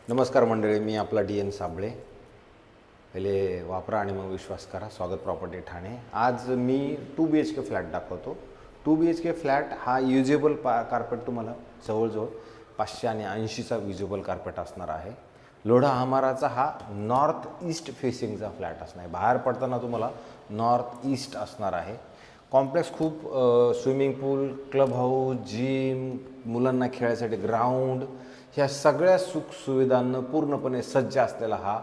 नमस्कार मंडळी, मी आपला DN साबळे. पहिले वापरा आणि मग विश्वास करा. स्वागत प्रॉपर्टी ठाणे. आज मी 2 BHK फ्लॅट दाखवतो. 2 BHK फ्लॅट हा युजेबल कार्पेट तुम्हाला जवळजवळ 500 आणि 80चा युजेबल कार्पेट असणार आहे. लोढा हमाराचा हा नॉर्थ ईस्ट फेसिंगचा फ्लॅट असणार आहे. बाहेर पडताना तुम्हाला नॉर्थ ईस्ट असणार आहे. कॉम्प्लेक्स खूप swimming pool, club house, gym, मुलांना खेळायसाठी ग्राउंड, ह्या सगळ्या सुखसुविधांना पूर्णपणे सज्ज असलेला हा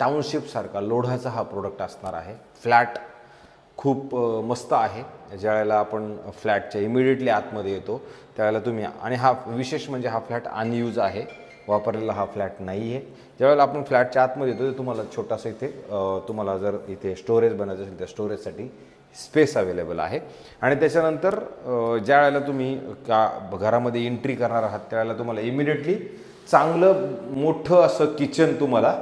टाउनशिपसारखा लोढाचा हा प्रोडक्ट असणार आहे. फ्लॅट खूप मस्त आहे. ज्यावेळेला आपण फ्लॅटच्या इमिडिएटली आतमध्ये येतो त्यावेळेला तुम्ही, आणि हा विशेष म्हणजे हा फ्लॅट अनयूज आहे, वापरलेला हा फ्लॅट नाही आहे. ज्यावेळेला आपण फ्लॅटच्या आतमध्ये येतो तर तुम्हाला छोटासा इथे तुम्हाला जर इथे स्टोरेज बनायचं असेल त्या स्टोरेजसाठी स्पेस अवेलेबल आहे. आणि त्याच्यानंतर ज्या वेळेला तुम्ही घरामध्ये एंट्री करणार आहात त्यावेळेला तुम्हाला इमिडिएटली चांगलं मोठं असं किचन तुम्हाला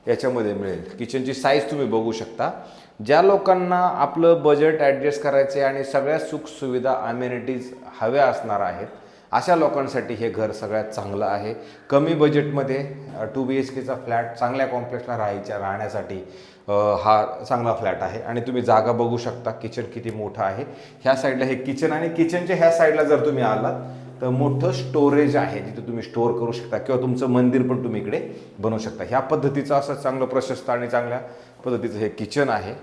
याच्यामध्ये मिळेल. किचनची साईज तुम्ही बघू शकता. ज्या लोकांना आपलं बजेट ॲडजस्ट करायचे आणि सगळ्या सुखसुविधा अमेनिटीज हव्या असणार आहेत अशा लोकांसाठी हे घर सगळ्यात चांगलं आहे. कमी बजेटमध्ये 2 BHKचा फ्लॅट चांगल्या कॉम्प्लेक्सला राहण्यासाठी हा चांगला फ्लॅट आहे. आणि तुम्ही जागा बघू शकता किचन किती मोठं आहे. ह्या साईडला हे किचन आणि किचनच्या ह्या साईडला जर तुम्ही आलात तर मोठं स्टोरेज आहे जिथे तुम्ही स्टोअर करू शकता किंवा तुमचं मंदिर पण तुम्ही इकडे बनवू शकता. ह्या पद्धतीचं असं चांगलं प्रशस्त आणि चांगल्या पद्धतीचं हे किचन आहे.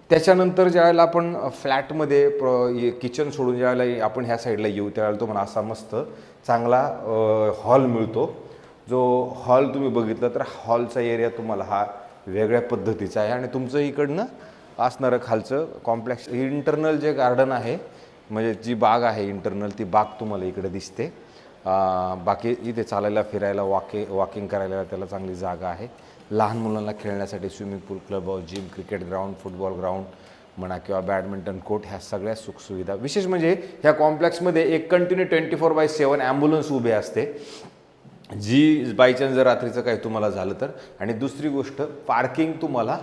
त्याच्यानंतर ज्यावेळेला आपण फ्लॅटमध्ये किचन सोडून ज्यावेळेला आपण ह्या साईडला येऊ त्यावेळेला तुम्हाला असा मस्त चांगला हॉल मिळतो. जो हॉल तुम्ही बघितलं तर हॉलचा एरिया तुम्हाला हा वेगळ्या पद्धतीचा आहे. आणि तुमचं इकडनं असणारं खालचं कॉम्प्लेक्स इंटरनल जे गार्डन आहे म्हणजे जी बाग आहे इंटरनल, ती बाग तुम्हाला इकडे दिसते. बाकी इथे चालायला फिरायला वॉकिंग करायला त्याला चांगली जागा आहे. लहान मुलांना खेळण्यासाठी swimming pool, club house, gym, cricket ground, football ground म्हणा किंवा बॅडमिंटन कोर्ट, ह्या सगळ्या सुखसुविधा. विशेष म्हणजे ह्या कॉम्प्लेक्समध्ये एक कंटिन्यू 24/7 ॲम्ब्युलन्स उभे असते जी बाय चान्स जर रात्रीचं काही तुम्हाला झालं तर. आणि दुसरी गोष्ट, पार्किंग तुम्हाला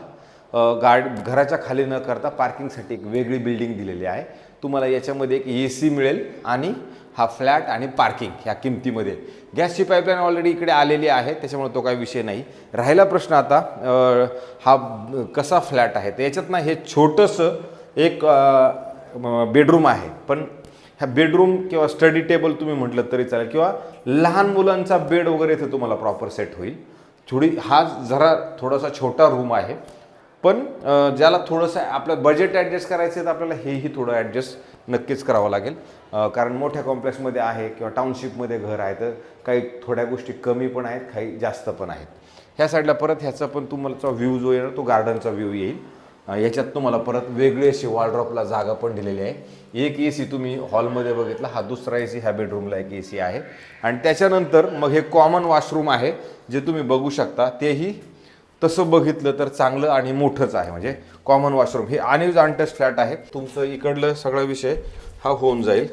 घराच्या खाली न करता पार्किंगसाठी एक वेगळी बिल्डिंग दिलेली आहे. तुम्हाला याच्यामध्ये एक AC मिळेल आणि हा फ्लॅट आणि पार्किंग ह्या किमतीमध्ये. गॅसची पाईपलाईन ऑलरेडी इकडे आलेली आहे त्याच्यामुळे तो काही विषय नाही. राहिला प्रश्न आता हा कसा फ्लॅट आहे तर याच्यात ना हे छोटंसं एक बेडरूम आहे. पण ह्या बेडरूम किंवा स्टडी टेबल तुम्ही म्हटलं तरी चालेल किंवा लहान मुलांचा बेड वगैरे इथे तुम्हाला प्रॉपर सेट होईल. हा जरा थोडासा छोटा रूम आहे. पण ज्याला थोडंसं आपलं बजेट ॲडजस्ट करायचं आहे तर आपल्याला हेही थोडं ॲडजस्ट नक्कीच करावं लागेल. कारण मोठ्या कॉम्प्लेक्समध्ये आहे किंवा टाउनशिपमध्ये घर आहे तर काही थोड्या गोष्टी कमी पण आहेत, काही जास्त पण आहेत. ह्या साईडला परत ह्याचा पण तुम्हाला व्ह्यू जो येईल तो गार्डनचा व्ह्यू येईल. याच्यात तुम्हाला परत वेगळी अशी वॉलड्रॉपला जागा पण दिलेली आहे. एक AC तुम्ही हॉलमध्ये बघितला, हा दुसरा AC ह्या बेडरूमला एक AC आहे. आणि त्याच्यानंतर मग हे कॉमन वॉशरूम आहे जे तुम्ही बघू शकता. तेही तसं बघितलं तर चांगलं आणि मोठंच आहे. म्हणजे कॉमन वॉशरूम हे अनयूज अनटच फ्लॅट आहे. तुमचं इकडलं सगळा विषय हा होऊन जाईल.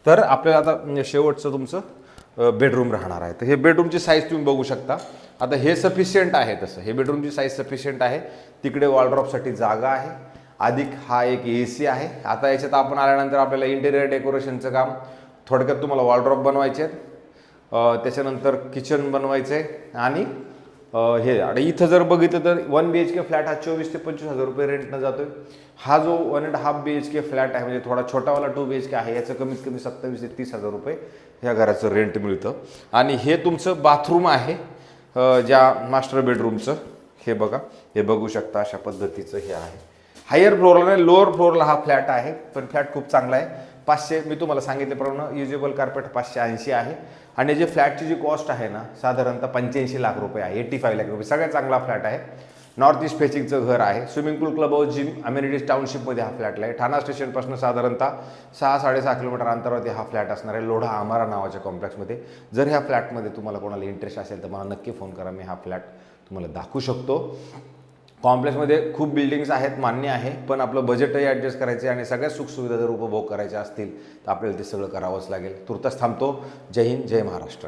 तर आपल्याला आता शेवटचं तुमचं बेडरूम राहणार आहे. तर हे बेडरूमची साईज तुम्ही बघू शकता. आता हे सफिशियंट आहे, तसं हे बेडरूमची साईज सफिशियंट आहे. तिकडे वॉलड्रॉपसाठी जागा आहे, अधिक हा एक AC आहे. आता याच्यात आपण आल्यानंतर आपल्याला इंटेरियर डेकोरेशनचं काम, थोडक्यात तुम्हाला वॉलड्रॉप बनवायचे आहेत, त्याच्यानंतर किचन बनवायचं आहे. आणि हे आणि इथं जर बघितलं तर 1 BHK फ्लॅट हा 24 ते 25 हजार रुपये रेंटनं जातोय. हा जो 1.5 BHK फ्लॅट आहे म्हणजे थोडा छोटावाला 2 BHK आहे, याचं कमीत कमी 27 ते 30 हजार रुपये ह्या घराचं रेंट मिळतं. आणि हे तुमचं बाथरूम आहे ज्या मास्टर बेडरूमचं. हे बघा, हे बघू शकता अशा पद्धतीचं हे आहे. हायर फ्लोअरला नाही, लोअर फ्लोअरला हा फ्लॅट आहे. पण फ्लॅट खूप चांगला आहे. 500 मी तुम्हाला सांगितल्याप्रमाणे युजेबल कार्पेट 580 आहे. आणि जे फ्लॅटची जी कॉस्ट आहे ना साधारणतः 85 लाख रुपये आहे, 85 लाख रुपये. सगळ्यात चांगला फ्लॅट आहे. नॉर्थ ईस्ट फेसिंगचं घर आहे. Swimming pool, club house, gym, amenities टाउनशिपमध्ये हा फ्लॅट आहे. ठाणा स्टेशनपासून साधारणतः 6-6.5 किलोमीटर अंतरावरती हा फ्लॅट असणार आहे, लोढा आमारा नावाच्या कॉम्प्लेक्समध्ये. जर ह्या फ्लॅटमध्ये तुम्हाला कोणाला इंटरेस्ट असेल तर मला नक्की फोन करा. मी हा फ्लॅट तुम्हाला दाखवू शकतो. कॉम्प्लेक्समध्ये खूप बिल्डिंग्स आहेत, मान्य आहे. पण आपलं बजेटही ॲडजस्ट करायचं आहे आणि सगळ्या सुखसुविधा जर उपभोग करायच्या असतील तर आपल्याला ते सगळं करावंच लागेल. तुर्तास थांबतो. जय हिंद, जय महाराष्ट्र.